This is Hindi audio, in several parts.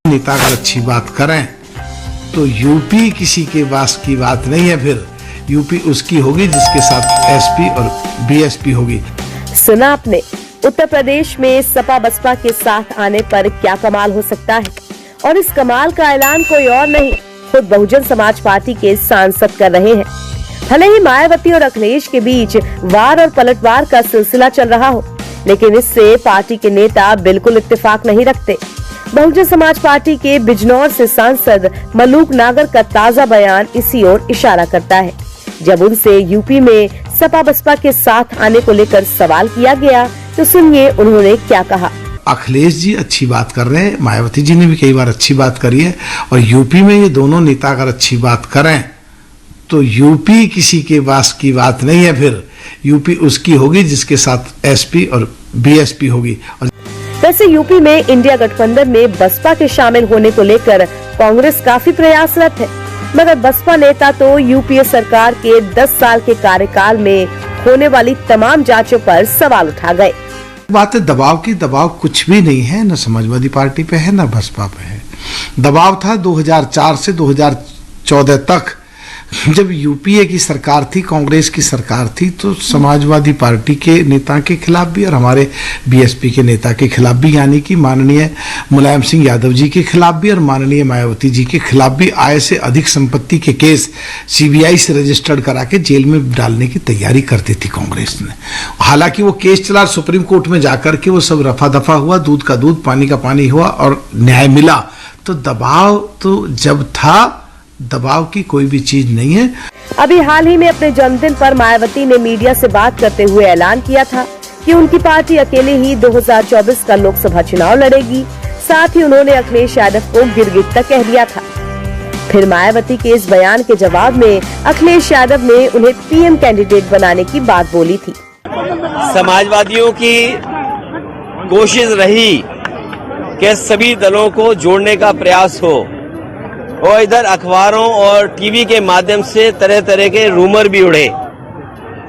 नेता अगर अच्छी बात करें तो यूपी किसी के पास की बात नहीं है, फिर यूपी उसकी होगी जिसके साथ एसपी और बीएसपी होगी। सुना आपने, उत्तर प्रदेश में सपा बसपा के साथ आने पर क्या कमाल हो सकता है, और इस कमाल का ऐलान कोई और नहीं, खुद बहुजन समाज पार्टी के सांसद कर रहे हैं। भले ही मायावती और अखिलेश के बीच वार और पलटवार का सिलसिला चल रहा हो, लेकिन इससे पार्टी के नेता बिल्कुल इत्तेफाक नहीं रखते। बहुजन समाज पार्टी के बिजनौर से सांसद मलूक नागर का ताजा बयान इसी ओर इशारा करता है। जब उनसे यूपी में सपा बसपा के साथ आने को लेकर सवाल किया गया तो सुनिए उन्होंने क्या कहा। अखिलेश जी अच्छी बात कर रहे हैं, मायावती जी ने भी कई बार अच्छी बात करी है, और यूपी में ये दोनों नेता अगर अच्छी बात करें तो यूपी किसी के पास की बात नहीं है, फिर यूपी उसकी होगी जिसके साथ एसपी और बीएसपी होगी। वैसे यूपी में इंडिया गठबंधन में बसपा के शामिल होने को लेकर कांग्रेस काफी प्रयासरत है, मगर बसपा नेता तो यूपीए सरकार के 10 साल के कार्यकाल में होने वाली तमाम जांचों पर सवाल उठा गए। बात है दबाव की, दबाव कुछ भी नहीं है, न समाजवादी पार्टी पे है न बसपा पे है। दबाव था 2004 से 2014 तक, जब यूपीए की सरकार थी, कांग्रेस की सरकार थी, तो समाजवादी पार्टी के नेता के खिलाफ भी और हमारे बीएसपी के नेता के खिलाफ भी, यानी कि माननीय मुलायम सिंह यादव जी के खिलाफ भी और माननीय मायावती जी के खिलाफ भी आय से अधिक संपत्ति के केस सीबीआई से रजिस्टर्ड करा के जेल में डालने की तैयारी करती थी कांग्रेस ने। हालांकि वो केस चला, सुप्रीम कोर्ट में जाकर के वो सब रफा दफा हुआ, दूध का दूध पानी का पानी हुआ और न्याय मिला। तो दबाव तो जब था, दबाव की कोई भी चीज नहीं है। अभी हाल ही में अपने जन्मदिन पर मायावती ने मीडिया से बात करते हुए ऐलान किया था कि उनकी पार्टी अकेले ही 2024 का लोकसभा चुनाव लड़ेगी। साथ ही उन्होंने अखिलेश यादव को गिरगिट तक कह दिया था। फिर मायावती के इस बयान के जवाब में अखिलेश यादव ने उन्हें पीएम कैंडिडेट बनाने की बात बोली थी। समाजवादियों की कोशिश रही कि सभी दलों को जोड़ने का प्रयास हो, और इधर अखबारों और टीवी के माध्यम से तरह तरह के रूमर भी उड़े।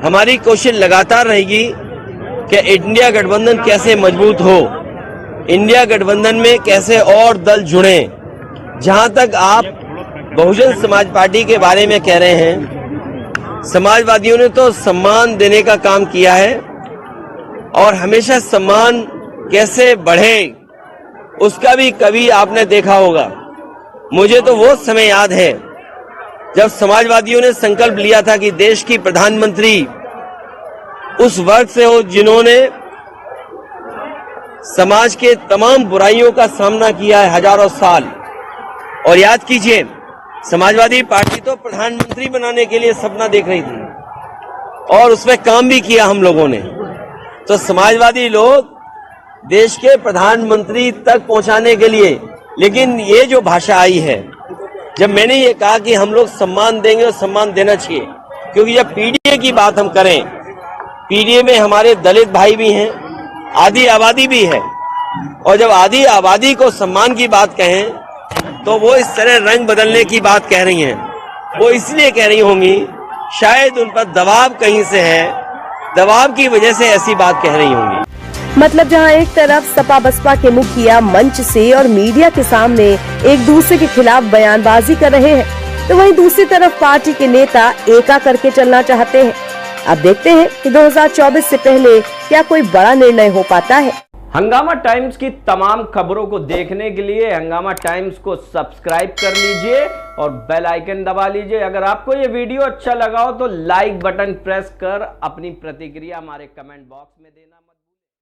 हमारी कोशिश लगातार रहेगी कि इंडिया गठबंधन कैसे मजबूत हो, इंडिया गठबंधन में कैसे और दल जुड़े। जहां तक आप बहुजन समाज पार्टी के बारे में कह रहे हैं, समाजवादियों ने तो सम्मान देने का काम किया है, और हमेशा सम्मान कैसे बढ़े उसका भी कभी आपने देखा होगा। मुझे तो वो समय याद है जब समाजवादियों ने संकल्प लिया था कि देश की प्रधानमंत्री उस वर्ग से हो जिन्होंने समाज के तमाम बुराइयों का सामना किया है हजारों साल। और याद कीजिए, समाजवादी पार्टी तो प्रधानमंत्री बनाने के लिए सपना देख रही थी, और उसमें काम भी किया हम लोगों ने। तो समाजवादी लोग देश के प्रधानमंत्री तक पहुंचाने के लिए, लेकिन ये जो भाषा आई है, जब मैंने ये कहा कि हम लोग सम्मान देंगे और सम्मान देना चाहिए, क्योंकि जब पीडीए की बात हम करें, पीडीए में हमारे दलित भाई भी हैं, आधी आबादी भी है, और जब आधी आबादी को सम्मान की बात कहें तो वो इस तरह रंग बदलने की बात कह रही हैं। वो इसलिए कह रही होंगी, शायद उन पर दबाव कहीं से है, दबाव की वजह से ऐसी बात कह रही होंगी। मतलब जहां एक तरफ सपा बसपा के मुखिया मंच से और मीडिया के सामने एक दूसरे के खिलाफ बयानबाजी कर रहे हैं, तो वहीं दूसरी तरफ पार्टी के नेता एका करके चलना चाहते हैं। अब देखते हैं कि 2024 से पहले क्या कोई बड़ा निर्णय हो पाता है। हंगामा टाइम्स की तमाम खबरों को देखने के लिए हंगामा टाइम्स को सब्सक्राइब कर लीजिए और बेल आइकन दबा लीजिए। अगर आपको ये वीडियो अच्छा लगा हो तो लाइक बटन प्रेस कर अपनी प्रतिक्रिया हमारे कमेंट बॉक्स में देना मत